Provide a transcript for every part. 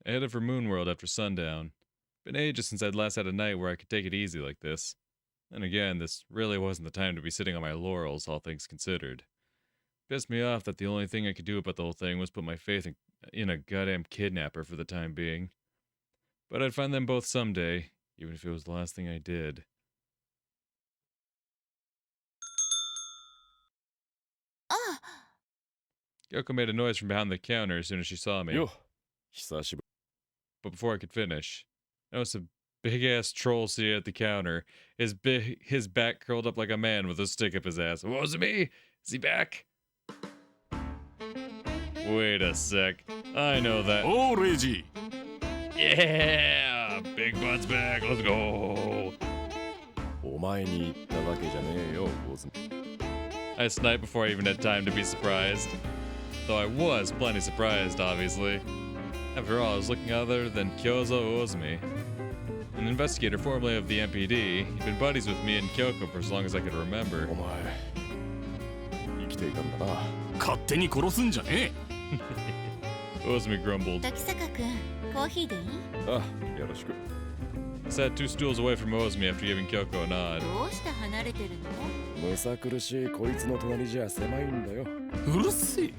I headed for Moonworld after sundown. Been ages since I'd last had a night where I could take it easy like this. And again, this really wasn't the time to be sitting on my laurels, all things considered. Pissed me off that the only thing I could do about the whole thing was put my faith in a goddamn kidnapper for the time being. But I'd find them both someday, even if it was the last thing I did. Ah! Kyoko made a noise from behind the counter as soon as she saw me. Yo, 久しぶり。 But before I could finish, I noticed a big ass troll sitting at the counter. His back curled up like a man with a stick up his ass. Was it me? Is he back? Wait a sec. I know that. Oh, Reggie! Yeah! Big Butt's back. Let's go. お前に言ったわけじゃねえよ、オズミ。 I sniped before I even had time to be surprised. Though I was plenty surprised, obviously. After all, I was looking other than Kyozo Ozumi. An investigator formerly of the MPD, he'd been buddies with me and Kyoko for as long as I could remember. お前、生きていたんだな。勝手に殺すんじゃね Ozumi grumbled. 時坂くん、コーヒーでいい？あ、よろしく。 I sat 2 stools away from Ozumi after giving Kyoko a nod. どうして離れてるの？むさ苦しいこいつの隣じゃ狭いんだよ。え。うるせえ。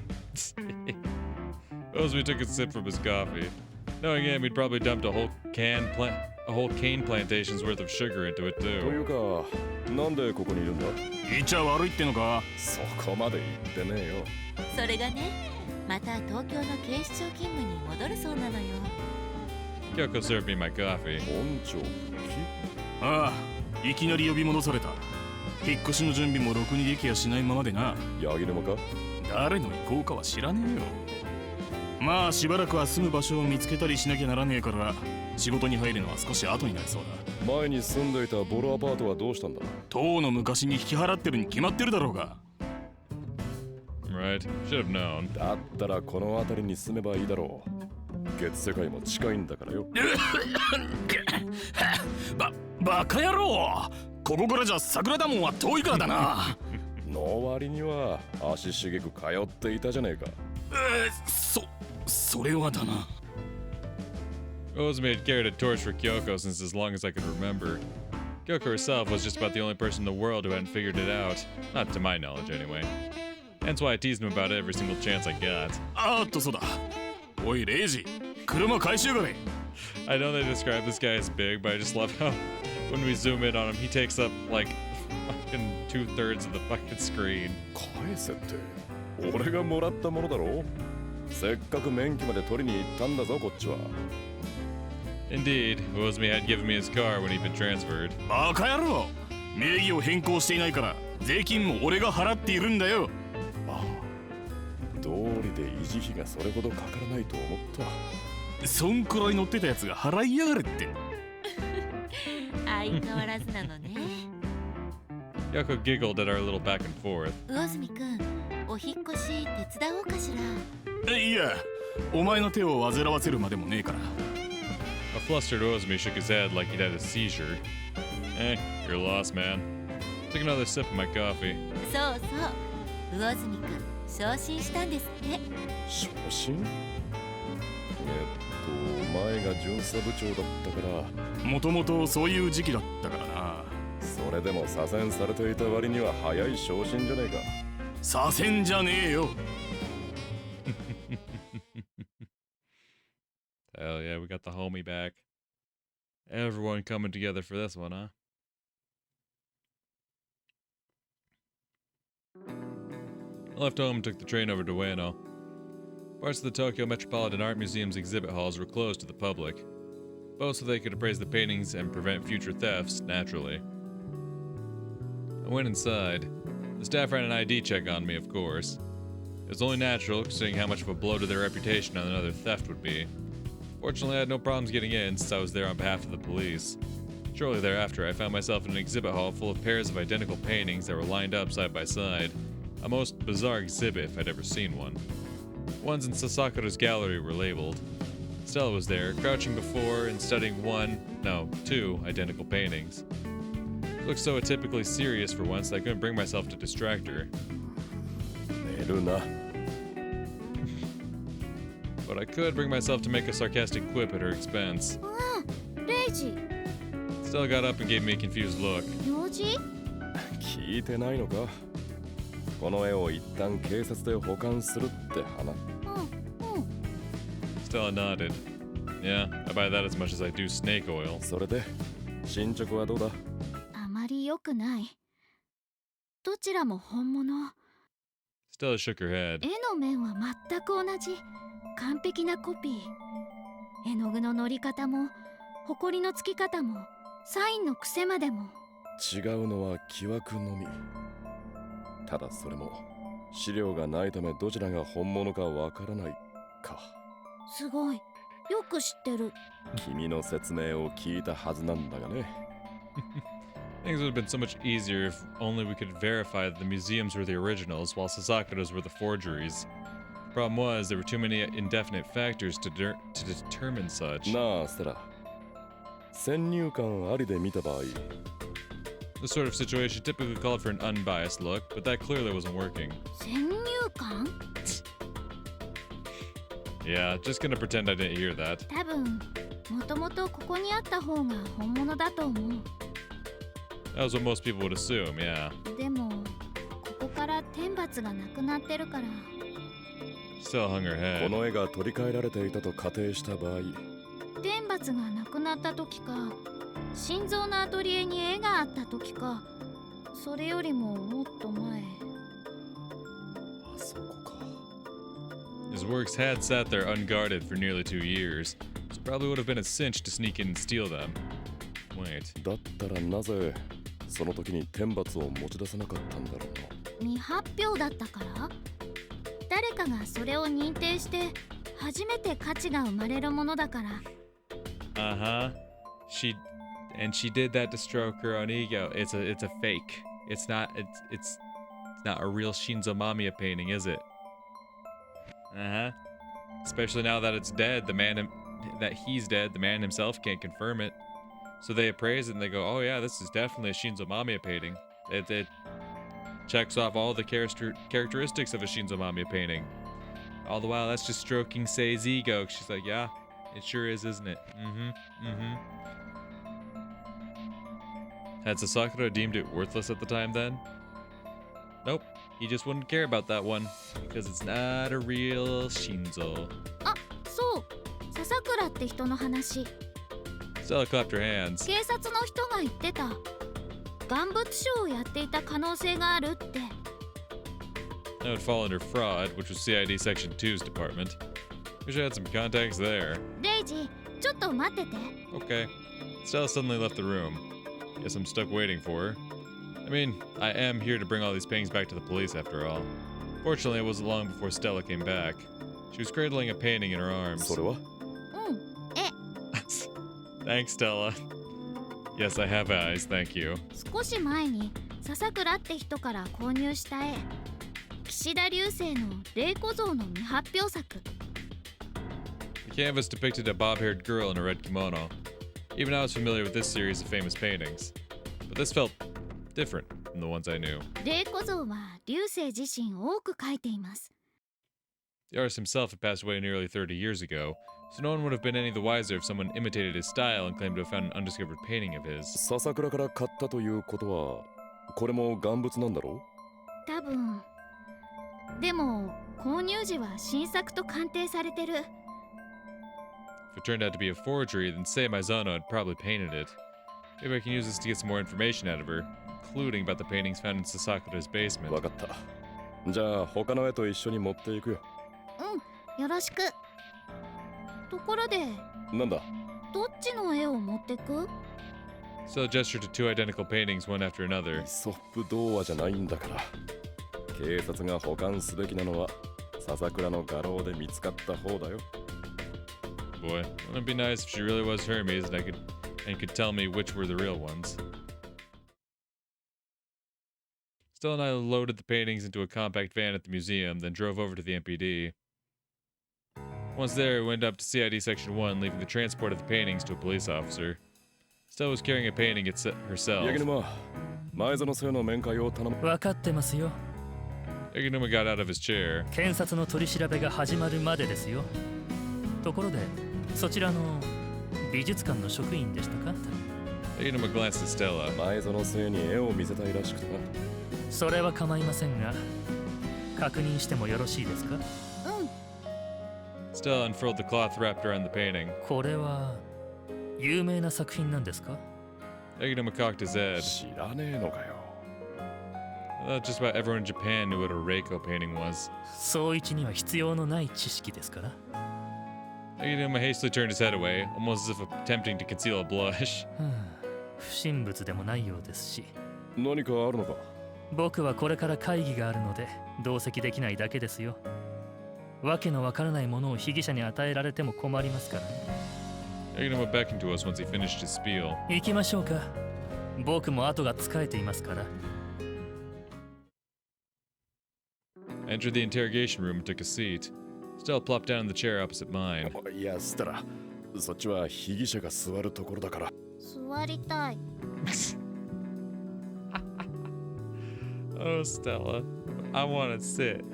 Ozumi took a sip from his coffee. Knowing him, he'd probably dumped a whole cane plantation's worth of sugar into it とい too. うか、なんでここにいるんだ？言っちゃ悪いってのか。そこまで言ってねえよ。それがね、また東京の警視庁勤務に戻るそうなのよ。Kyoko served me my coffee. 本庁復ああ、いきなり呼び戻された。引っ越しの準備もろくにできやしないままでな。帰？ヤギ沼か？誰の意向かは知らねえよ。まあしばらくは住む場所を見つけたりしなきゃならねえから、仕事に入るのは少し後になりそうだ。前に住んでいたボロアパートはどうしたんだ？当の昔に引き払ってるに決まってるだろうが。Right, should have known. だったらこの辺りに住めばいいだろう。月世界も近いんだからよ。バカ野郎！ここからじゃ桜田門は遠いからだな。の割には足しげく通っていたじゃねえか。それはだな。Ozumi had carried a torch for Kyoko since as long as I could remember. Kyoko herself was just about the only person in the world who hadn't figured it out. Not to my knowledge, anyway. Hence why I teased him about it every single chance I got. あーっとそうだ。おいレイジ、車回収がね。I know they describe this guy as big, but I just love how when we zoom in on him, he takes up like fucking 2/3 of the fucking screen. 返せって。俺がもらったものだろ。せっかく免許まで取りに行ったんだぞこっちは。Indeed, Ozumi had given me his car when he'd been transferred. バカ野郎！名義を変更していないから税金も俺が払っているんだよ。ああ、道理で維持費がそれほどかからないと思った。そんくらい乗ってたやつが払いやがれって。相変わらずなのね。Kyoko giggled at our little back and forth. 魚住くん、お引っ越し手伝おうかしら。いや、お前の手を煩わせるまでもねえから。A flustered Ozumi shook his head like he'd had a seizure. You're lost, man. Took another sip of my coffee. そうそう、魚住くん、昇進したんですって。昇進？前が巡査部長だったから。もともとそういう時期だったからな。それでも左遷されていた割には早い昇進じゃねえか。左遷じゃねえよ。Hell yeah, we got the homie back. Everyone coming together for this one, huh? I left home and took the train over to Ueno. Parts of the Tokyo Metropolitan Art Museum's exhibit halls were closed to the public, both so they could appraise the paintings and prevent future thefts, naturally. I went inside. The staff ran an ID check on me, of course. It was only natural, considering how much of a blow to their reputation another theft would be. Fortunately, I had no problems getting in since I was there on behalf of the police. Shortly thereafter, I found myself in an exhibit hall full of pairs of identical paintings that were lined up side by side. A most bizarre exhibit if I'd ever seen one. Ones in Sasakura's gallery were labeled. Stella was there, crouching before and studying two identical paintings. She looked so atypically serious for once that I couldn't bring myself to distract her. but I could bring myself to make a sarcastic quip at her expense. レイジ、 Stella got up and gave me a confused look. 用事？聞いてないのか。この絵を一旦警察で保管するって話。Stella nodded. Yeah, I buy that as much as I do snake oil. それで進捗はどうだ。あまり良くない。どちらも本物。 Stella shook her head. 絵の面は全く同じ。完璧なコピー。絵の具の乗り方も、埃のつき方も、サインの癖までも。違うのは木枠のみ。ただそれも資料がないためどちらが本物かわからないか。すごい。よく知ってる。君の説明を聞いたはずなんだがね。Things would have been so much easier if only we could verify that the museums were the originals while Sasakura's were the forgeries. The problem was there were too many indefinite factors to determine such. なあステラ、先入観ありで見た場合、 This sort of situation typically called for an unbiased look, but that clearly wasn't working. 先入観？ Yeah, just gonna pretend I didn't hear that. 多分、もともとここにあった方が本物だと思う。 That was what most people would assume, yeah. でも、ここから天罰がなくなってるから。 Still hung her こ head. の絵が取り替えられていたと仮定した場合、天罰がなくなった時か、心臓のアトリエに絵があった時か、それよりももっと前。あそこか。 His works had sat there unguarded for nearly 2 years, so it probably would have been a cinch to sneak in and steal them. Wait. だったらなぜその時に天罰を持ち出さなかったんだろうな。未発表だったから？誰かがそれを認定して初めて価値が生まれるものだから。Uh-huh. She did that to stroke her own ego. It's a fake. It's not a real Shinzo Mamiya painting, is it? Uh-huh. Especially now that it's dead, that he's dead, the man himself can't confirm it. So they appraise it and they go, "Oh yeah, this is definitely a Shinzo Mamiya painting. It checks off all the characteristics of a Shinzo Mamiya painting." All the while, that's just stroking Sei's ego. She's like, "Yeah, it sure is, isn't it?" Had Sasakura deemed it worthless at the time then? Nope, he just wouldn't care about that one, because it's not a real Shinzo. あ、そう。笹倉って人の話。 Stella clapped her hands. 警察の人が言ってた。贋物商をやっていた可能性があるって。 That would fall under fraud, which was CID Section 2's department. Wish I had some contacts there. レイジ、ちょっと待ってて。 Okay. Stella suddenly left the room. Guess I'm stuck waiting for her. I mean, I am here to bring all these paintings back to the police after all. Fortunately, it wasn't long before Stella came back. She was cradling a painting in her arms. それは？ Thanks, Stella. Yes, I have eyes, thank you. 少し前に笹倉って人から購入した絵。岸田流星の霊子像の未発表作。 The canvas depicted a bob-haired girl in a red kimono. Even I was familiar with this series of famous paintings. But this felt different from the ones I knew. 霊子像は流星自身多く描いています。 The artist himself had passed away nearly 30 years ago, so no one would have been any the wiser if someone imitated his style and claimed to have found an undiscovered painting of his. 笹倉から買ったということは、これも贋物なんだろう？多分。でも購入時は新作と鑑定されてる。 If it turned out to be a forgery, then Sei Maizono had probably painted it. Maybe I can use this to get some more information out of her, including about the paintings found in Sasakura's basement. わかった。じゃあ他の絵と一緒に持っていくよ。よろしく。ところで、なんだ？どっちの絵を持ってく？ Stella gestured to two identical paintings, one after another. イソップ童話じゃないんだから。警察が保管すべきなのは笹倉の画廊で見つかった方だよ。Boy, wouldn't it be nice if she really was Hermes and could tell me which were the real ones? Stella and I loaded the paintings into a compact van at the museum, then drove over to the MPD. Once there, we went up to CID Section 1, leaving the transport of the paintings to a police officer. Stella was carrying a painting herself. 柳沼、前園生の面会を頼む。分かってますよ。 Yaginuma got out of his chair. 検察の取り調べが始まるまでですよ。ところでそちらの美術館の職員でしたか？ Taking him a glance at Stella. 前園せいに絵を見せたいらしくてな。それは構いませんが確認してもよろしいですか？ Stella unfurled the cloth wrapped around the painting. これは有名な作品なんですか？ Agitama cocked his head. 知らねえのかよ。I thought just about everyone in Japan knew what a Reiko painting was. 総一には必要のない知識ですから。 Agitama hastily turned his head away, almost as if attempting to conceal a blush. 不審物でもないようですし、何かあるのか？僕はこれから会議があるので同席できないだけですよ。わけのわからないものを被疑者に与えられても困りますからね。 Agitama beckoned to us once he finished his spiel. 行きましょうか。僕も後がつかえていますから。 I entered the interrogation room and took a seat. Stella plopped down in the chair opposite mine. いや、ステラ、そっちは被疑者が座るところだから。座りたい。Oh, Stella. I want to sit.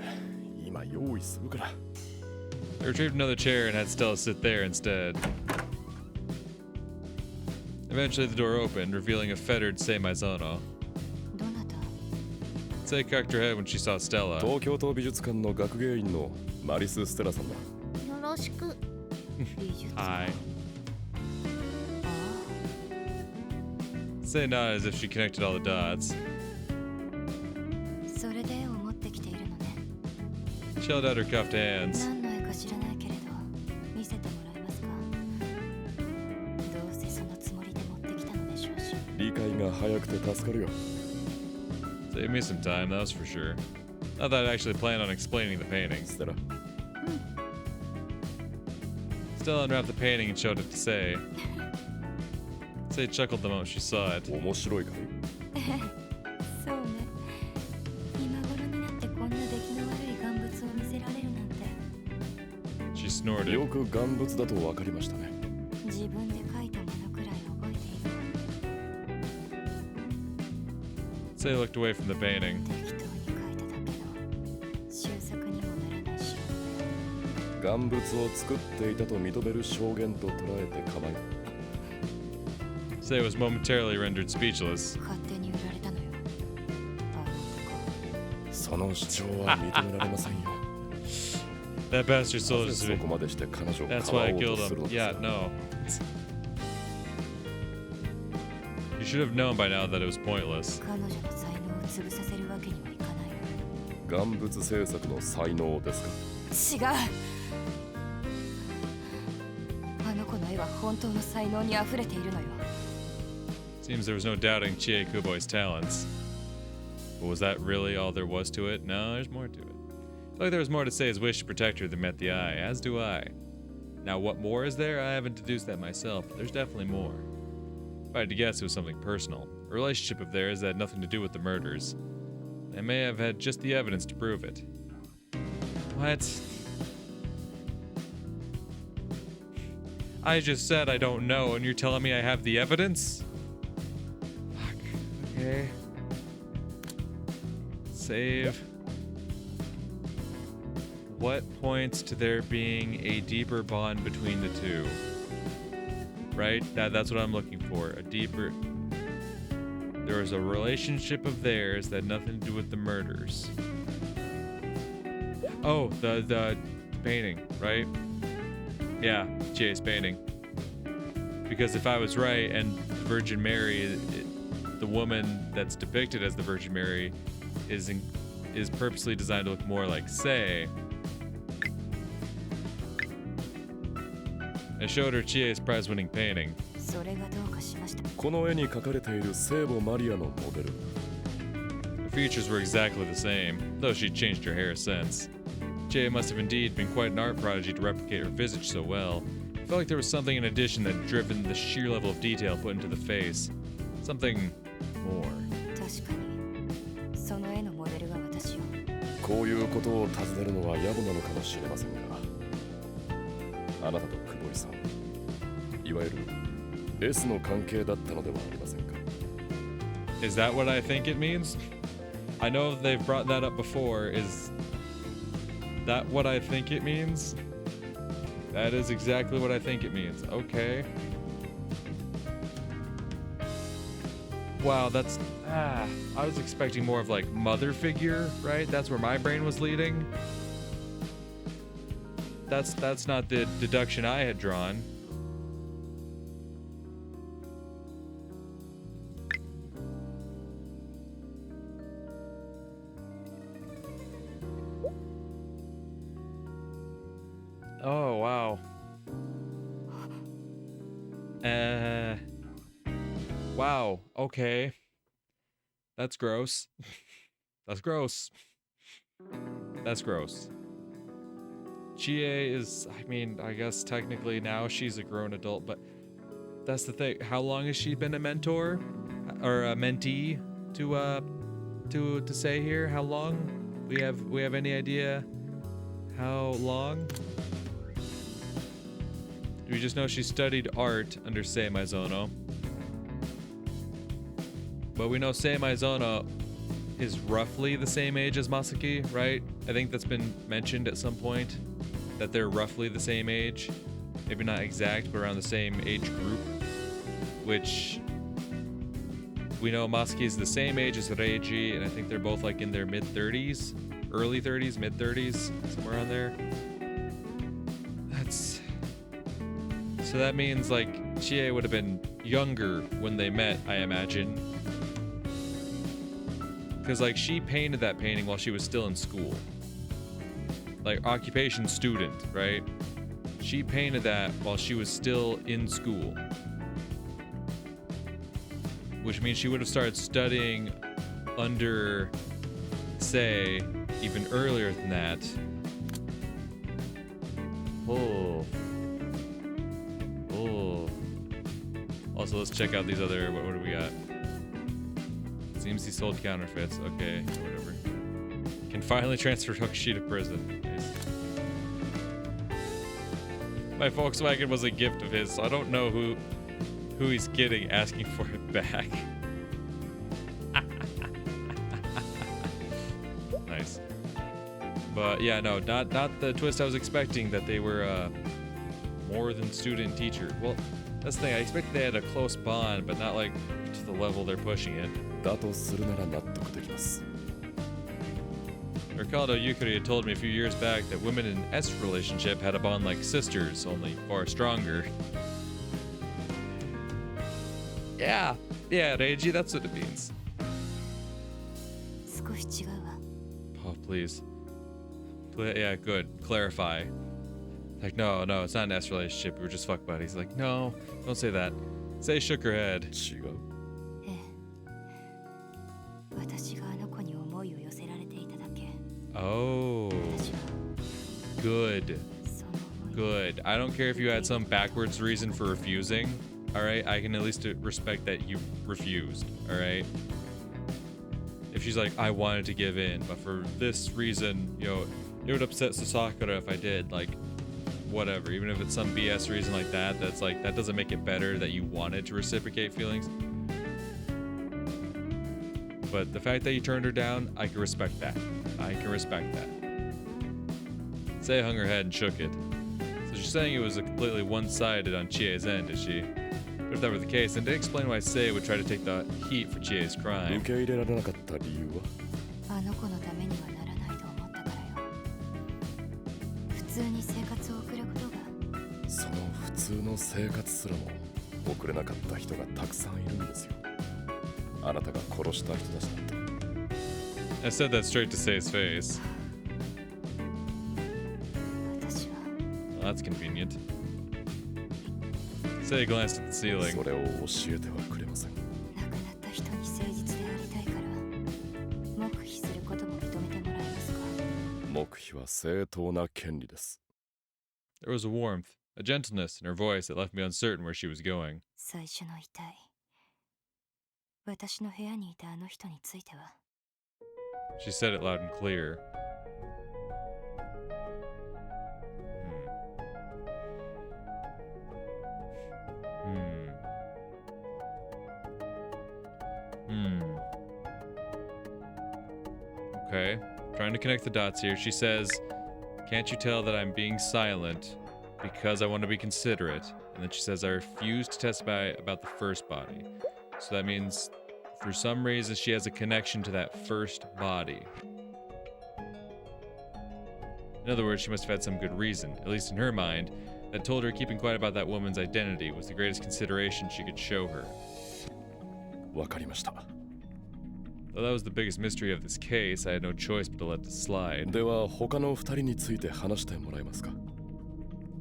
今用意するから。I retrieved another chair and had Stella sit there instead. Eventually, the door opened, revealing a fettered Sei Maizono. どなた？ Sei cocked her head when she saw Stella. 東京都美術館の学芸員のマリス・ステラさんだ。よろしく。美術館。 Hi. あ Sei nodded as if she connected all the dots. あ、それで絵を持ってきているのね。 She held out her cuffed hands. 何の絵か知らないけれど、見せてもらえますか？どうせそのつもりで持ってきたのでしょうし。理解が早くて助かるよ。 Saved me some time, that was for sure. Not that I'd actually planned on explaining the painting. ステラ、 Stella unwrapped the painting and showed it to Sei. Sei chuckled the moment she saw it. 面白いかい？そうね。今頃になってこんな出来の悪い贋物を見せられるなんて。 She snorted. よく贋物だと分かりましたね。自分で描いたものくらい覚えている。 Sei looked away from the painting. 適当に描いただけの修作にもならないし。贋物を作っていたと認める証言と捉えて構いない。 Sei was momentarily rendered speechless. 勝手に売られたのよ。あの男。その主張は認められませんよ。 That bastard sold な us ぜ to そこ me. までして彼女を That's か why わ I おう killed とする him. のです Yeah, か？ no. You should have known by now that it was pointless. 彼女の才能を潰させるわけにはいかないわ。贋物制作の才能ですか？違う。あの子の絵は本当の才能に溢れているのよ。 Seems there was no doubting Chie Kuboi's talents. But was that really all there was to it? No, there's more to it. I feel like there was more to Sei's wish to protect her than met the eye, as do I. Now, what more is there? I haven't deduced that myself, but there's definitely more. If I had to guess, it was something personal. A relationship of theirs that had nothing to do with the murders. They may have had just the evidence to prove it. What? I just said I don't know, and you're telling me I have the evidence? Fuck. Okay. Save. What points to there being a deeper bond between the two? Right? That's what I'm looking for. A deeper... There was a relationship of theirs that had nothing to do with the murders. Oh, the painting, right? Yeah, Chie's painting. Because if I was right, and the Virgin Mary, the woman that's depicted as the Virgin Mary, is purposely designed to look more like Sei. I showed her Chie's prize-winning painting. それがどうかしました。この絵に描かれている聖母マリアのモデル。 Her features were exactly the same, though she'd changed her hair since. Chie must have indeed been quite an art prodigy to replicate her visage so well. It felt like there was something in addition that had driven the sheer level of detail put into the face. Something more. 確かに。その絵のモデルが私よ。こういうことを尋ねるのは野暮なのかもしれませんが、あなたと久保井さん、いわゆる S の関係だったのではありませんか？ Is that what I think it means? I know they've brought that up before. Is that what I think it means? That is exactly what I think it means. Okay. Wow, that's... I was expecting more of like mother figure, right? That's where my brain was leading. That's not the deduction I had drawn. Oh, wow. Wow, okay. That's gross. That's gross. That's gross. Chie is, I mean, I guess technically now she's a grown adult, but that's the thing. How long has she been a mentor? Or a mentee to say here? How long? We have any idea how long? We just know she studied art under Sei Maizono. But we know Sei Maizono is roughly the same age as Masaki, right? I think that's been mentioned at some point, that they're roughly the same age. Maybe not exact, but around the same age group. Which we know Masaki is the same age as Reiji, and I think they're both like in their mid-30s, early 30s, mid-30s, somewhere around there. So that means like Chie would have been younger when they met, I imagine. Because like she painted that painting while she was still in school. Like occupation student, right? She painted that while she was still in school. Which means she would have started studying under Sei even earlier than that. Oh. Also, let's check out these other, what do we got? Seems he sold counterfeits. Okay, whatever. Can finally transfer Hokushi to prison. Nice. My Volkswagen was a gift of his, so I don't know who he's kidding asking for it back. Nice. But yeah, no, not the twist I was expecting, that they were more than student teacher. Well, that's the thing, I expected they had a close bond, but not like to the level they're pushing it. だとするなら納得できます。 Ricardo Yukari had told me a few years back that women in S relationship had a bond like sisters, only far stronger. Yeah, Reiji, that's what it means. 少し違うわ。 Oh, please. Yeah, good. Clarify. Like, no, it's not an S relationship. We were just fuck buddies. Like, no, don't say that. Sei shook her head. 違う。ええ。私があの子に思いを寄せられていただけ。 Oh, 私は good. その思い。 Good. I don't care if you had some backwards reason for refusing. Alright, I can at least respect that you refused. Alright? If she's like, I wanted to give in, but for this reason, you know, it would upset Sasakura if I did, like, whatever. Even if it's some BS reason like that, that's like, that doesn't make it better that you wanted to reciprocate feelings. But the fact that you turned her down, I can respect that. I can respect that. Sei hung her head and shook it. So she's saying it was completely one-sided on Chie's end, is she? But if that were the case, then did explain why Sei would try to take the heat for Chie's 受 crime. け入れられなかった理由はあの子のためにはならないと思ったからよ。普通に生活を送ることが。その普通の生活すらも送れなかった人がたくさんいるんですよ。あなたが殺した人たちだって。 I said that straight to Sei's face. 私は Well, that's convenient. Sei glanced at the ceiling. それを教えてはくれません。亡くなった人に誠実でありたいから黙秘することも認めてもらえますか。黙秘は正当な権利です。 There was a warmth, a gentleness in her voice that left me uncertain where she was going. 最初の遺体、私の部屋にいたあの人については。 She said it loud and clear. Okay, trying to connect the dots here. She says, can't you tell that I'm being silent because I want to be considerate. And then she says, I refuse to testify about the first body. So that means, for some reason, she has a connection to that first body. In other words, she must have had some good reason, at least in her mind, that told her keeping quiet about that woman's identity was the greatest consideration she could show her. わかりました。 Though that was the biggest mystery of this case, I had no choice but to let this slide. では他の2人について話してもらえますか？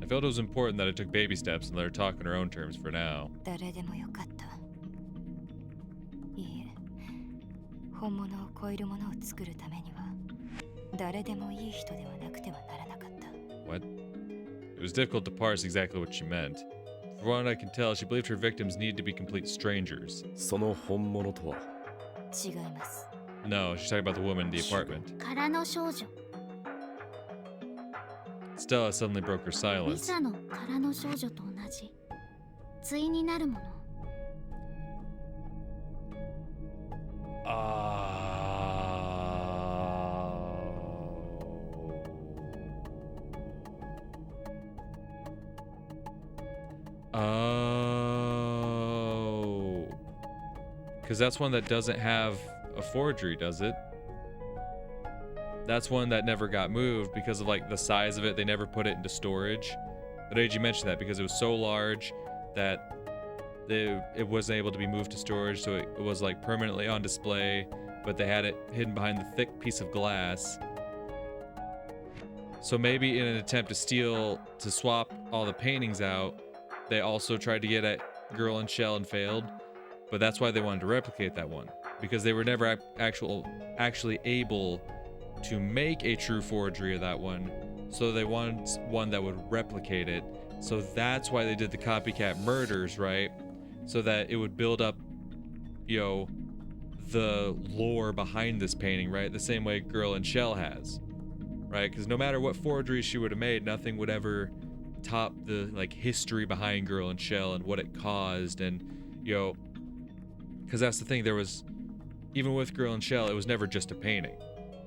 I felt it was important that I took baby steps and let her talk on her own terms for now. 誰でもよかった。いいえ、本物を超えるものを作るためには誰でもいい人ではなくてはならなかった。 What? It was difficult to parse exactly what she meant. For what I can tell, she believed her victims needed to be complete strangers. その本物とは？ 違います。 No, she's talking about the woman in the apartment. 空の少女。 Stella suddenly broke her ミ silence. サの空の少女と同じ対になるもの。 Oh. Because that's one that doesn't have a forgery, does it? That's one that never got moved because of like the size of it. They never put it into storage. But Eiji mentioned that because it was so large that it wasn't able to be moved to storage, so it was like permanently on display, but they had it hidden behind the thick piece of glass. So maybe in an attempt to swap all the paintings out, they also tried to get at Girl and Shell and failed. But that's why they wanted to replicate that one, because they were never actually able to make a true forgery of that one. So they wanted one that would replicate it. So that's why they did the copycat murders, right? So that it would build up, you know, the lore behind this painting, right? The same way Girl and Shell has, right? Because no matter what forgery she would have made, nothing would ever top the like history behind Girl and Shell and what it caused, and you know, because that's the thing. There was, even with Girl and Shell, it was never just a painting,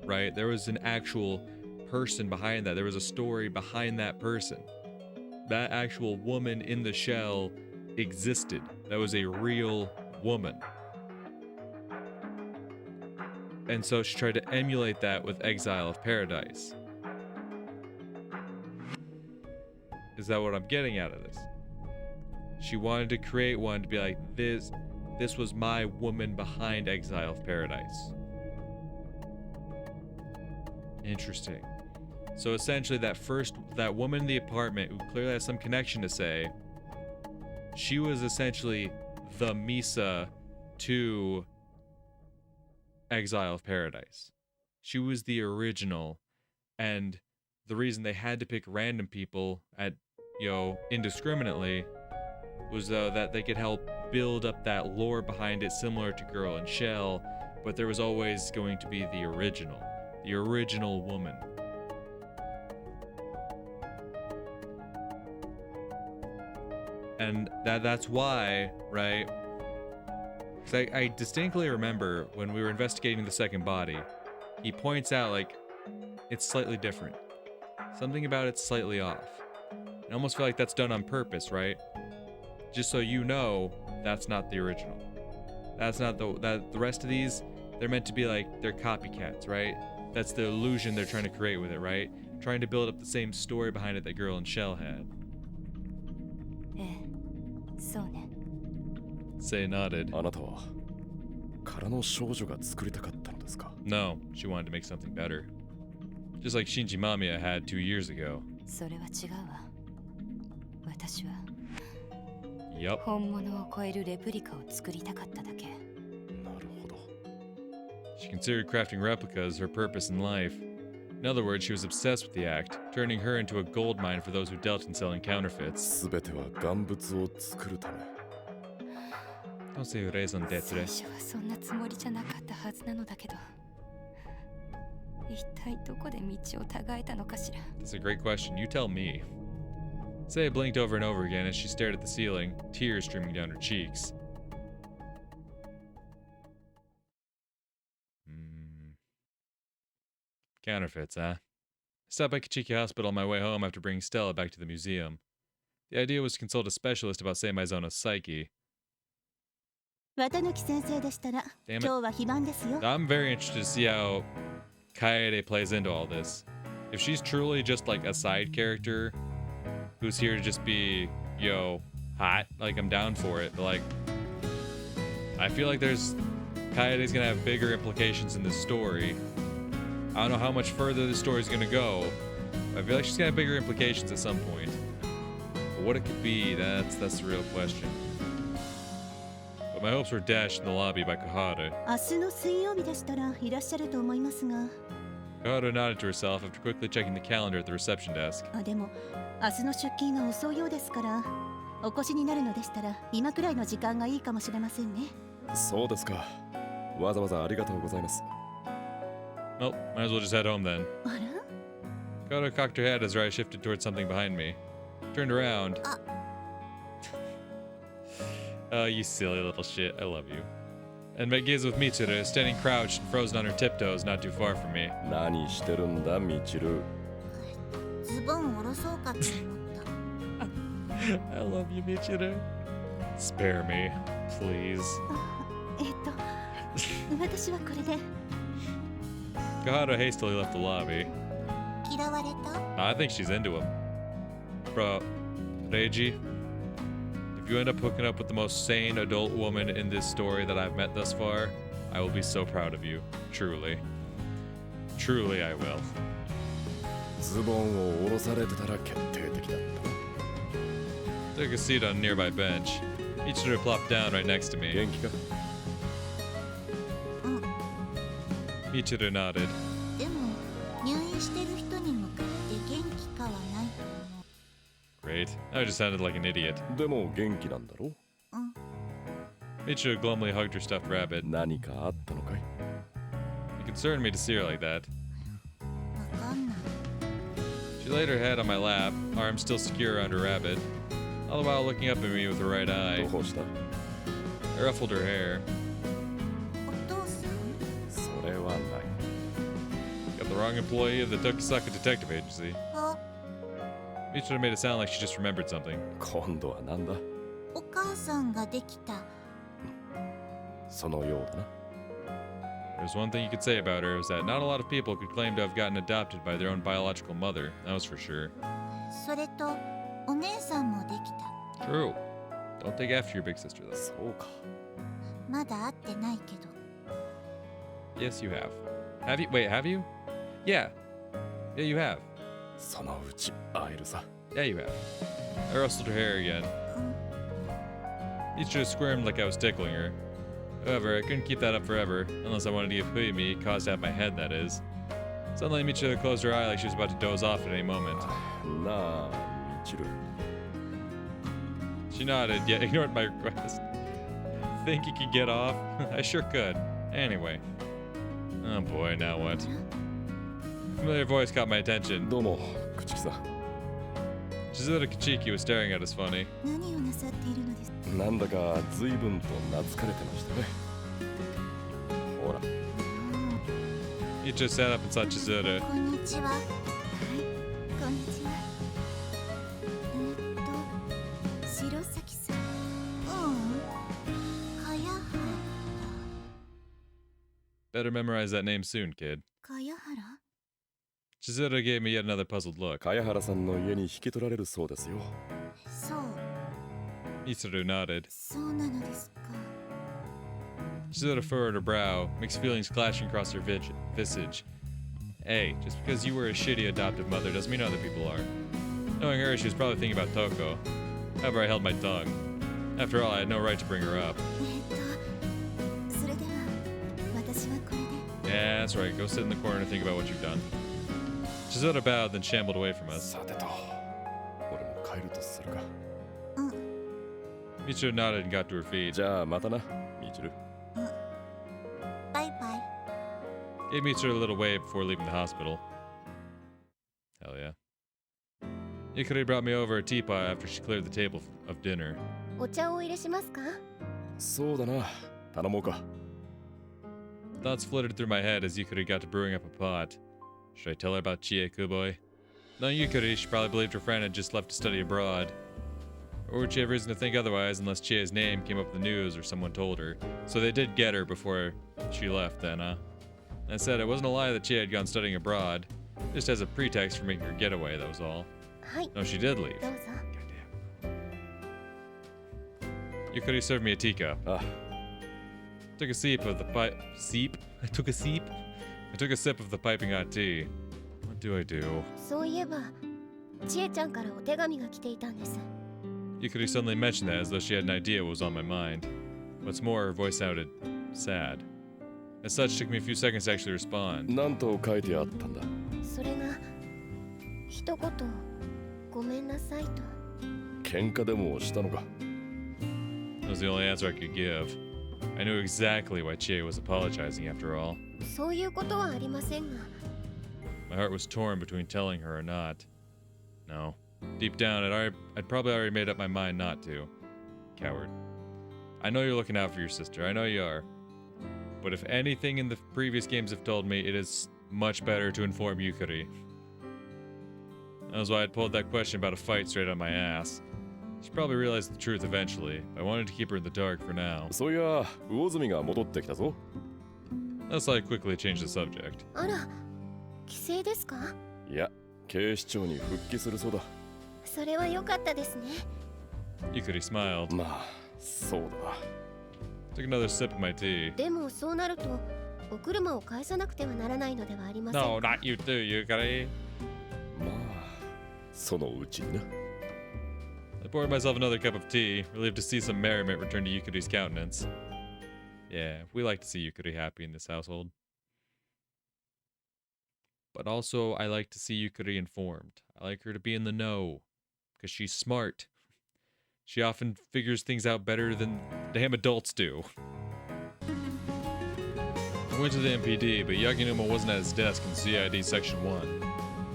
right? There was an actual person behind that. There was a story behind that person. That actual woman in the shell existed. That was a real woman. And so she tried to emulate that with Exile of Paradise. Is that what I'm getting out of this? She wanted to create one to be like, this was my woman behind Exile of Paradise. Interesting. So essentially that woman in the apartment who clearly has some connection to say, she was essentially the Misa to Exile of Paradise. She was the original, and the reason they had to pick random people at, you know, indiscriminately was that they could help build up that lore behind it, similar to Girl and Shell, but there was always going to be the original woman. And that's why, right? Because I distinctly remember when we were investigating the second body, he points out, like, it's slightly different. Something about it's slightly off. I almost feel like that's done on purpose, right? Just so you know, that's not the original. That's not the rest of these, they're meant to be like, they're copycats, right? That's the illusion they're trying to create with it, right? Trying to build up the same story behind it that Girl and Shell had. Say nodded. あなたは空の少女が作りたかったのですか？ No, she wanted to make something better. Just like Shinji Mamiya had 2 years ago. それは違うわ。私は Yup. 本物を超えるレプリカを作りたかっただけ。なるほど。 She considered crafting replicas her purpose in life. In other words, she was obsessed with the act, turning her into a gold mine for those who dealt in selling counterfeits. すべては贋物を作るため。 Don't say raison 最 d'être. 初はそんなつもりじゃなかったはずなのだけど、一体どこで道をたがえたのかしら。 That's a great question. You tell me. Say blinked over and over again as she stared at the ceiling, tears streaming down her cheeks. Counterfeits, huh? I stopped by Kichiki Hospital on my way home after bringing Stella back to the museum. The idea was to consult a specialist about Seimazono's psyche. 綿貫先生でしたら Damn it. 今日は非番ですよ。 I'm very interested to see how Kaede plays into all this. If she's truly just like a side character who's here to just be, yo, hot, like I'm down for it. But like, I feel like Kaede's gonna have bigger implications in this story. I don't know how much further this story's gonna go. But I feel like she's gonna have bigger implications at some point. But what it could be, that's the real question. But my hopes were dashed in the lobby by Kahara. 明日の水曜日でしたらいらっしゃると思いますが、 Kahara nodded to herself after quickly checking the calendar at the reception desk. でも明日の出勤が遅いようですから、お越しになるのでしたら今くらいの時間がいいかもしれませんね。そうですか。わざわざありがとうございます。Well, might as well just head home then. あら？ Kahara cocked her head as her eyes shifted towards something behind me. Turned around. Oh, you silly little shit. I love you. And met gaze with Mitsuru, standing crouched and frozen on her tiptoes not too far from me. 何してるんだ、みちる。ズボン下ろそうかと思った。 I love you, Mitsuru. Spare me, please. 私はこれで。 Kahara hastily left the lobby. 嫌われた？ I think she's into him. Bro, Reiji, if you end up hooking up with the most sane adult woman in this story that I've met thus far, I will be so proud of you. Truly. Truly, I will. ズボンを下ろされてたら決定的だった。 Took a seat on a nearby bench. Ichiro plopped down right next to me. 元気か？ Ichiro nodded. でも入院してる人に向かって元気かはないと思う。 Great. I just sounded like an idiot. でも元気なんだろ？ Ichiro glumly hugged her stuffed rabbit. 何かあったのかい？ It concerned me to see her like that. わかんない。 She laid her head on my lap, arms still secure around her rabbit, all the while looking up at me with her right eye. どうした？ I ruffled her hair. お父さん？それはない。 Got the wrong employee of the Tokisaka Detective Agency. あ、 Michiro made it sound like she just remembered something. 今度はなんだ？お母さんができた。そのようだな。 There's one thing you could say about her, was that not a lot of people could claim to have gotten adopted by their own biological mother. That was for sure. それとお姉さんもできた。 True. Don't take after your big sister, though. そうか。まだ会ってないけど。 Yes, you have. Have you? Wait, have you? Yeah. Yeah, you have. そのうち会えるさ。 Yeah, you have. I rustled her hair again. Michiro squirmed like I was tickling her. However, I couldn't keep that up forever, unless I wanted to give Huimi cause to have my head, that is. Suddenly, Michiro closed her eye like she was about to doze off at any moment. なあ、みちる。 She nodded, yet ignored my request. Think you could get off? I sure could. Anyway. Oh boy, now what? Familiar voice caught my attention. どうも、口木さん。 Chizuru Kichiki was staring at us funny. 何をなさっているのですか？なんだか随分と懐かれてましたね。ほら、 He just sat up and saw Chizuru. こんにちは。はい、こんにちは。白崎さん。かやは Better memorize that name soon, kid. かやはら？ Chizuru gave me yet another puzzled look. 茅原さんの家に引き取られるそうですよ。そう、 Mitsuru nodded. そうなのですか。 Chizuru furrowed her brow, mixed feelings clashing across her visage. Hey, just because you were a shitty adoptive mother doesn't mean other people are. Knowing her, she was probably thinking about Toko. However, I held my tongue. After all, I had no right to bring her up. それでは私はこれで。 Yeah, that's right. Go sit in the corner and think about what you've done. Chizuru bowed, then shambled away from us. さてと、俺も帰るとするか。 Michiro nodded and got to her feet. じゃあまたな、みちる。バイバイ。 Gave Michiro a little wave before leaving the hospital. Hell yeah. Ikari brought me over a teapot after she cleared the table of dinner. お茶をお入れしますか？そうだな、頼もうか。 Thoughts flitted through my head as Yukari got to brewing up a pot. Should I tell her about Chie Kuboi? Knowing Yukari, she probably believed her friend had just left to study abroad. Or would she have reason to think otherwise unless Chie's name came up in the news or someone told her? So they did get her before she left then, huh? And I said it wasn't a lie that Chie had gone studying abroad, just as a pretext for making her getaway, that was all. はい No, she did leave. どうぞ Yukari served me a teacup. Ah, Took a sip of the pipe. Seep? I took a sip? I took a sip of the piping hot tea. What do I do? そういえばちえちゃんからお手紙が来ていたんです Yukari suddenly mentioned that as though she had an idea what was on my mind. What's more, her voice sounded sad. As such, it took me a few seconds to actually respond. なんと書いてあったんだ。それが一言ごめんなさいと喧嘩でもしたのか。 That was the only answer I could give. I knew exactly why Chie was apologizing after all. そういうことはありませんが My heart was torn between telling her or not. No. Deep down, I'd probably already made up my mind not to. Coward. I know you're looking out for your sister. I know you are. But if anything in the previous games have told me, it is much better to inform Yukari. That was why I'd pulled that question about a fight straight on my ass. She probably realized the truth eventually. I wanted to keep her in the dark for now. そういや、魚住が戻ってきたぞ。 Thus, I quickly changed the subject. あら帰省ですかいや、警視庁に復帰するそうだ。それは良かったですね Yukari smiled. まあ、そうだな。 Took another sip of my tea. でもそうなるとお車を返さなくてはならないのではありませんか No, not you too, Yukari. まあ、そのうちにな。 I poured myself another cup of tea, relieved to see some merriment return to Yukari's countenance. Yeah, we like to see Yukari happy in this household. But also, I like to see Yukari informed. I like her to be in the know, because she's smart. She often figures things out better than damn adults do. I went to the MPD, but Yaginuma wasn't at his desk in CID Section 1.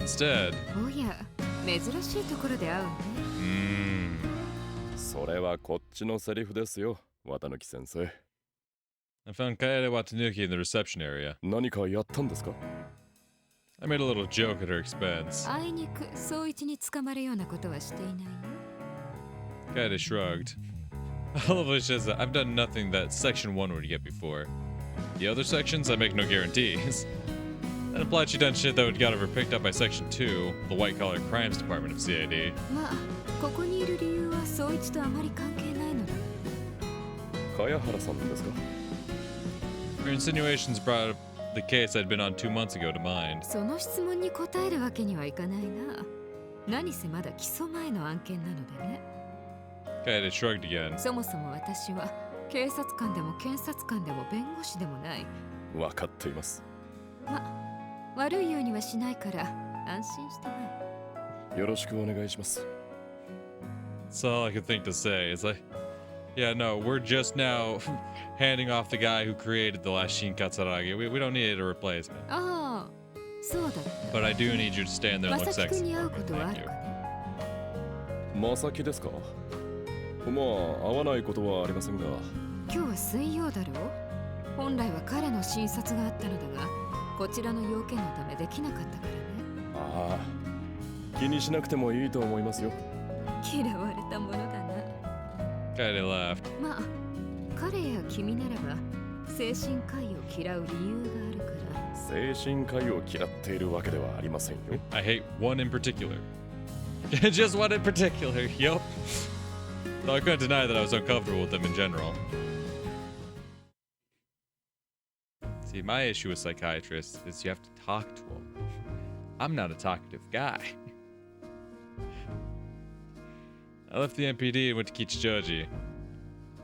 Instead, おや珍しいところで会うね それはこっちのセリフですよ、綿貫先生。 I found Kaede Watanuki in the reception area. 何かやったんですか？ I made a little joke at her expense. あいにく総一に捕まるようなことはしていないよ Kaede shrugged. All of which says that I've done nothing that Section 1 would get before. The other sections, I make no guarantees. That implied she'd done shit that would got her picked up by Section 2, the white-collar crimes department of CID. まあここにいる理由は総一とあまり関係ないのだ 茅原さんですか？ Her insinuations brought up the case I'd been on 2 months ago to mind. その質問に答えるわけにはいかないな何せまだ起訴前の案件なのでね Kaede shrugged again. そもそも私は警察官でも検察官でも弁護士でもないわかっています。悪いようにはしないから安心してなよろしくお願いします。 That's all I could think to say. It's like, yeah, no, we're just now handing off the guy who created the last Shin Katsuragi. We don't need a replacement. ああそうだった But I do need you to stand there and ま look さきく sexy. んに会うことはあ Thank る you. かねまさきですか？まあ、会わないことはありませんが。今日は水曜だろう本来は彼の診察があったのだがこちらの要件のためできなかったからねああ、気にしなくてもいいと思いますよ。嫌われたものだな Kaede laughed. まあ彼や君ならば精神科医を嫌う理由があるから精神科医を嫌っているわけではありませんよ。 I hate one in particular. Just one in particular, yup. Though I couldn't deny that I was uncomfortable with them in general. See, my issue with psychiatrists is you have to talk to them. I'm not a talkative guy. I left the MPD and went to Kichijoji.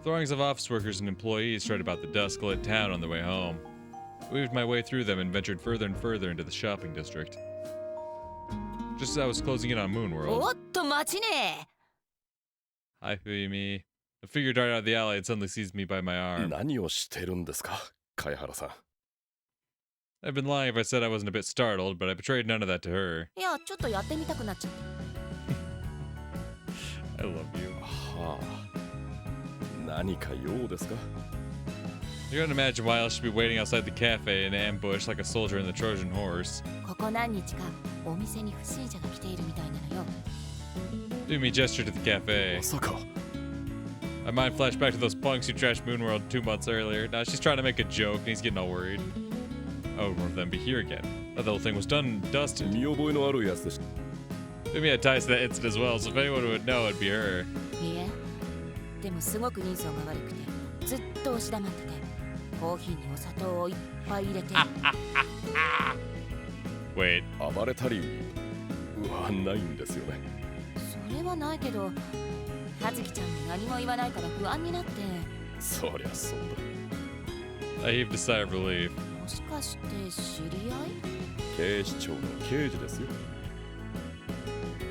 Throngs of office workers and employees strutted about the dusk-lit town on their way home. I weaved my way through them and ventured further and further into the shopping district. Just as I was closing in on Moonworld. おっと待ちね Hi, Fuyumi. A figure darted out of the alley and suddenly seized me by my arm. 何をしてるんですか、茅原さん。 I'd been lying if I said I wasn't a bit startled, but I betrayed none of that to her. いやちょっとやってみたくなっちゃっ I love you. はあ、何か用ですか？ You can't imagine why I should be waiting outside the cafe in an ambush like a soldier in the Trojan horse. たここ何日かお店に不審者が来ているみたいなのよ Fumi gestured to the cafe. まさか My mind flashed back to those punks who trashed Moonworld 2 months earlier. Now she's trying to make a joke and he's getting all worried. Oh, one of them be here again. Thought the whole thing was done and dusted. 見覚えのあるやつでし Fumi had ties to that incident as well, so if anyone would know, it'd be her. いえでもすごく人相が悪くてずっと押し黙っててコーヒーにお砂糖をいっぱい入れて Wait, 暴れたりはないんですよね。それはないけど葉月ちゃんに何も言わないから不安になってそりゃそう I heaved a sigh of relief. もしかして知り合いだ。警視庁の刑事ですよ。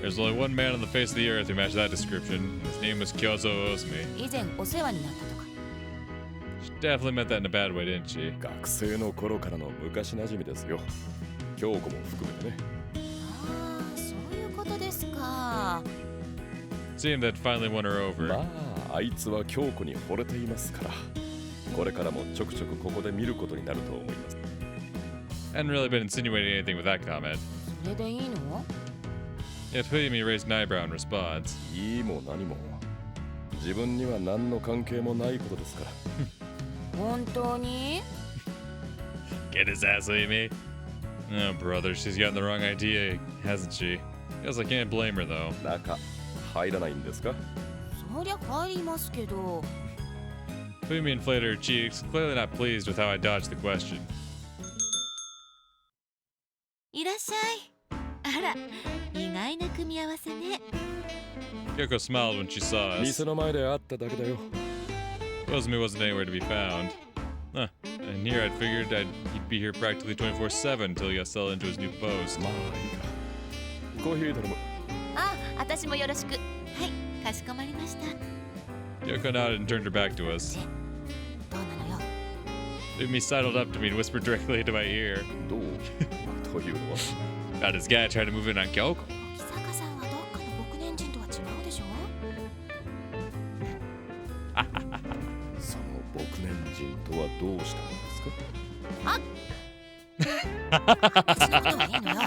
There's only one man on the face of the earth who matched that description, and his name was Kyozo Ozumi. 以前お世話になったとか She definitely meant that in a bad way, didn't she? 学生の頃からの昔馴染みですよ。京子も含めてね。ああそういうことですか Seemed that finally won her over. まあ、あいつは京子に惚れていますから。これからもちょくちょくここで見ることになると思います。Hadn't really been insinuating anything with that comment. それでいいの Yet Fuyumi raised an eyebrow in response. いいも何も。自分には何の関係もないことですから。本当に Get his ass, Fuyumi. Oh, brother, she's gotten the wrong idea, hasn't she? Guess I can't blame her, though. 中、入らないんですか？そりゃ入りますけど Fuyumi inflated her cheeks, clearly not pleased with how I dodged the question. いらっしゃいあら意外な組み合わせね Kyoko smiled when she saw us. 店の前で会っただけだよ。 Ozumi wasn't anywhere to be found. Huh. And here I'd figured he'd be here practically 24/7 until he got settled into his new post. まあいいか。コーヒー頼む。あ私もよろしくはいかしこまりました Kyoko nodded and turned her back to us. どうなのよ Fuyumi sidled up to me and whispered directly into my ear. どうというのは。 About this guy trying to move in on Kyoko. 木坂さんはどっかの牧年人とは違うでしょその牧年人とはどうしたんですか？私のことはいいのよ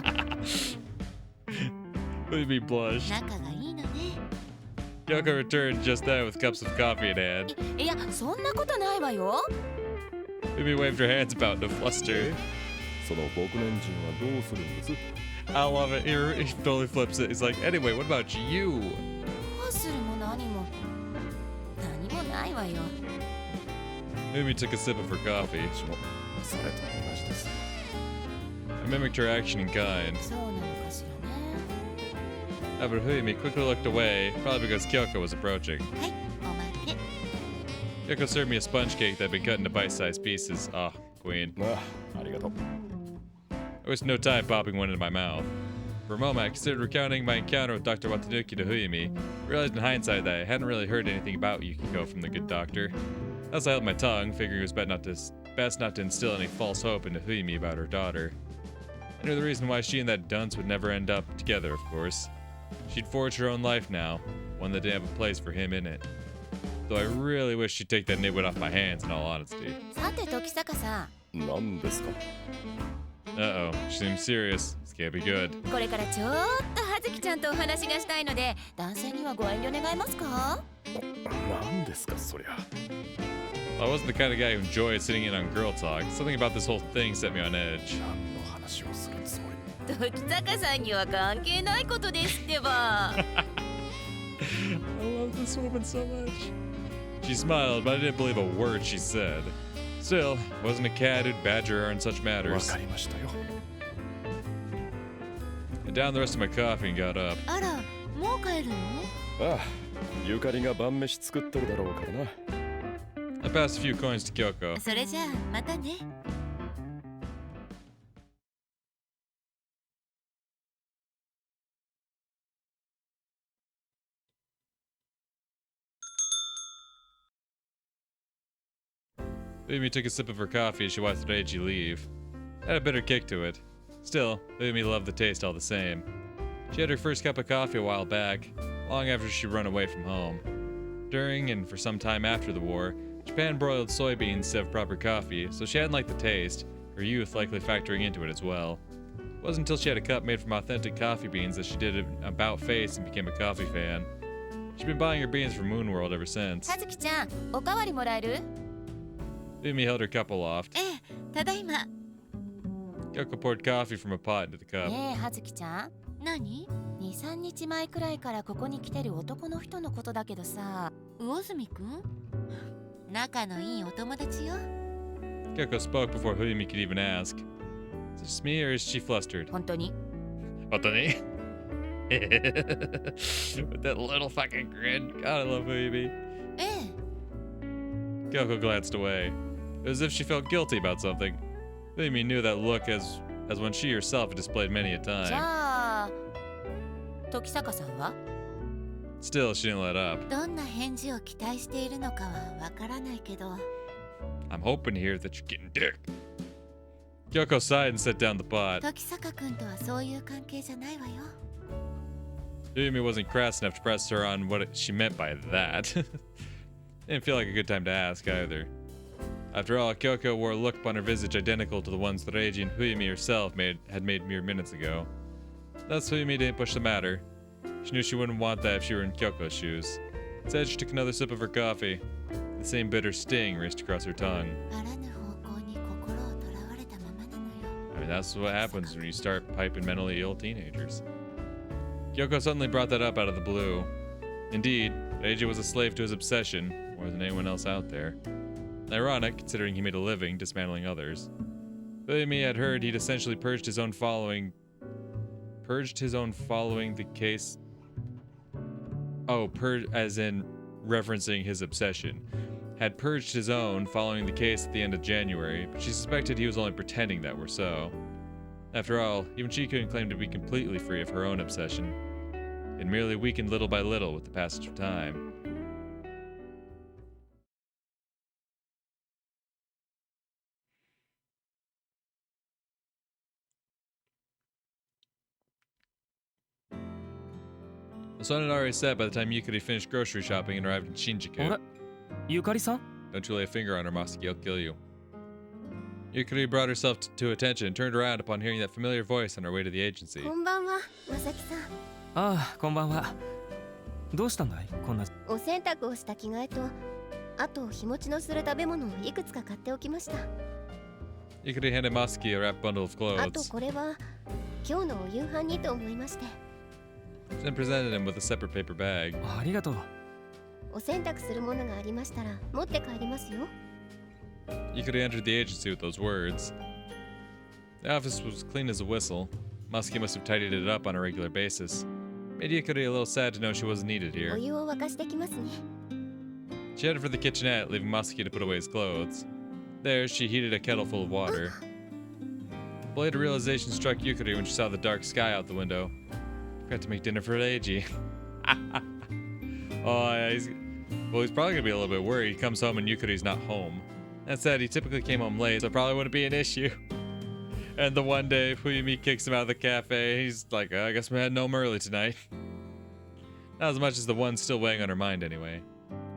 Fuyumi blushed. 仲がいいのね Kyoko returned just then with cups of coffee in hand. いやそんなことないわよ Fuyumi waved her hands about in a fluster. その牧年人はどうするんです？ I love it. He totally flips it. He's like, anyway, what about you? どうするも何も何もないわよ Fuyumi took a sip of her coffee. 私もそれと同じです。 I mimicked her action in kind. そうなのかしらね But Fuyumi quickly looked away, probably because Kyoko was approaching. はいおまけ Kyoko served me a sponge cake that had been cut into bite-sized pieces. Ah, queen. ああ、ありがとう。 I wasted no time popping one into my mouth. For a moment, I considered recounting my encounter with Dr. Watanuki to Fuyumi, realized in hindsight that I hadn't really heard anything about Yukiko from the good doctor. Thus, I held my tongue, figuring it was best not to instill any false hope into Fuyumi about her daughter. I knew the reason why she and that dunce would never end up together, of course. She'd forged her own life now, one that didn't have a place for him in it. Though I really wish she'd take that nitwit off my hands, in all honesty. さて時坂さん何ですか？ Uh-oh, she seems serious. This can't be good. これからちょっと葉月ちゃんとお話がしたいので男性にはご遠慮願えますか何ですかそりゃ。 I wasn't the kind of guy who enjoyed sitting in on girl talk. Something about this whole thing set me on edge. 何の話をするつもり？時坂さんには関係ないことですってば I love this woman so much. She smiled, but I didn't believe a word she said. Still, wasn't a cat who'd badger her on such わ matters. かりましたよ。 I downed the rest of my coffee and got up. あらもう帰るのああ、ゆかりが晩飯作ってるだろうからな。 I passed a few coins to Kyoko. それじゃあまたね Fuyumi took a sip of her coffee as she watched Reiji leave. It had a bitter kick to it. Still, Fuyumi loved the taste all the same. She had her first cup of coffee a while back, long after she'd run away from home. During and for some time after the war, Japan broiled soybeans instead of proper coffee, so she hadn't liked the taste, her youth likely factoring into it as well. It wasn't until she had a cup made from authentic coffee beans that she did an about face and became a coffee fan. She'd been buying her beans from Moonworld ever since. 葉月ちゃん、おかわりもらえる？ Fumi held her cup aloft. ええ、ただいま。 Kyoko poured coffee from a pot into the cup. ねえ、葉月ちゃん。何？2、3日前くらいからここに来てる男の人のことだけどさ、魚住くん？仲のいいお友達よ。 Kyoko spoke before Fumi could even ask. Is it just me or is she flustered? 本当に？ Otani? With that little fucking grin. God, I love Fumi. ええ。 Kyoko glanced away, as if she felt guilty about something. Fumi knew that look as one she herself had displayed many a じ time. ゃあ、時坂さんは？ Still, she didn't let up. どんな返事を期待しているのかはわからないけど。 I'm hoping here that you're getting dick. Kyoko sighed and set down the pot. 時坂くんとはそういう関係じゃないわよ。 Fumi wasn't crass enough to press her on what she meant by that. Didn't feel like a good time to ask either. After all, Kyoko wore a look upon her visage identical to the ones that Reiji and Fumi herself had made mere minutes ago. Thus, Fumi didn't push the matter. She knew she wouldn't want that if she were in Kyoko's shoes. Instead, she took another sip of her coffee. The same bitter sting raced across her tongue. あらぬ方向に心をとらわれたままなのよ。 I mean, that's what happens when you start piping mentally ill teenagers. Kyoko suddenly brought that up out of the blue. Indeed, Reiji was a slave to his obsession, more than anyone else out there. Ironic, considering he made a living dismantling others. Fumi had heard he'd essentially purged his own following the case. Oh, as in referencing his obsession. Had purged his own following the case at the end of January, but she suspected he was only pretending that were so. After all, even she couldn't claim to be completely free of her own obsession. It merely weakened little by little with the passage of time. The sun had already set by the time Yukari finished grocery shopping and arrived in Shinjuku. あれゆかりさん Don't you lay a finger on her, Masuki, I'll kill you. Yukari brought herself to attention and turned around upon hearing that familiar voice on her way to the agency. こんばんは、まさきさん。ああ、こんばんは。どうしたんだいこんな。お洗濯をした着替えと、あと日持ちのする食べ物をいくつか買っておきました。Yukari handed Masuki a wrapped bundle of あと clothes, これは今日のお夕飯にと思いまして。 then presented him with a separate paper bag. ありがとう。お洗濯するものがありましたら持って帰りますよ。 Yukari entered the agency with those words. The office was clean as a whistle. Masuki must have tidied it up on a regular basis. Made Yukari a little sad to know she wasn't needed お here. 湯を沸かしてきますね。 She headed for the kitchenette, leaving Masuki to put away his clothes. There, she heated a kettle full of water. A blade of realization struck Yukari when she saw the dark sky out the window. Forgot to make dinner for Reiji. Oh, yeah, he's probably gonna be a little bit worried. He comes home and Yukari's not home. That said, he typically came home late, so it probably wouldn't be an issue. And the one day Fuyumi kicks him out of the cafe, he's like, I guess we're heading home early tonight. Not as much as the one still weighing on her mind anyway.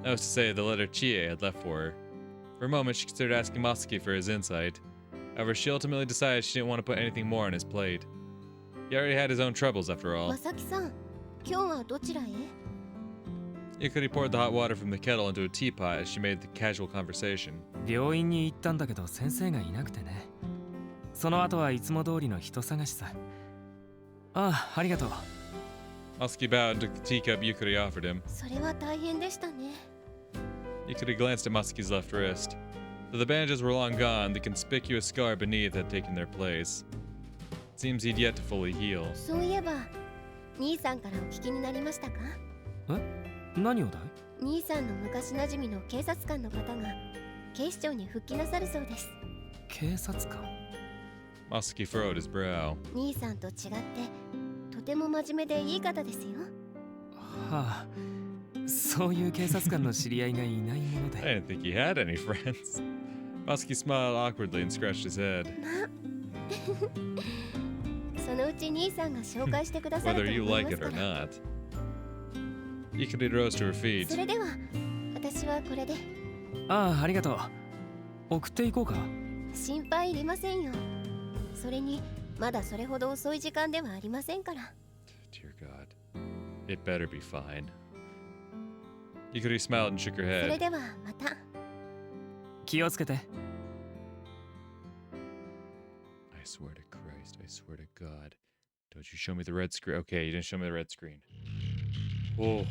That was to say, the letter Chie had left for her. For a moment, she considered asking Masuki for his insight. However, she ultimately decided she didn't want to put anything more on his plate. He already had his own troubles after all. まさきさん、今日はどちらへ？ Yukari poured the hot water from the kettle into a teapot as she made the casual conversation. 病院に行ったんだけど先生がいなくてね。その後はいつも通りの人探しさ。ああ、ありがとう。Masuki bowed and took the teacup Yukari offered him. それは大変でしたね。 Yukari glanced at Masuki's left wrist. Though the bandages were long gone, the conspicuous scar beneath had taken their place. It seems he'd yet to fully heal. そういえば、兄さんからお聞きになりましたか？何をだい？兄さんの昔馴染みの警察官の方が警視庁に復帰なさるそうです。警察官？ Masuki furrowed his brow. 兄さんと違ってとても真面目でいい方ですよ。はあ、そういう警察官の知り合いがいないもの I で。 didn't think he had any friends. Masuki smiled awkwardly and scratched his head. そのうち兄さんが紹介してくださる Whether と you 思い like ます it か or ら。 not. Yukari rose to her そ feet. れでは私はこれで。ああ、ありがとう。送っていこうか。心配いりませんよ。それにまだそれほど遅い時間ではありませんから。 Dear God. It better be fine. Hikari smiled and shook her それ head. ではまた。気をつけて。 I swear to Christ, I swear to God. Don't you show me the red screen. Okay, you didn't show me the red screen. Oh.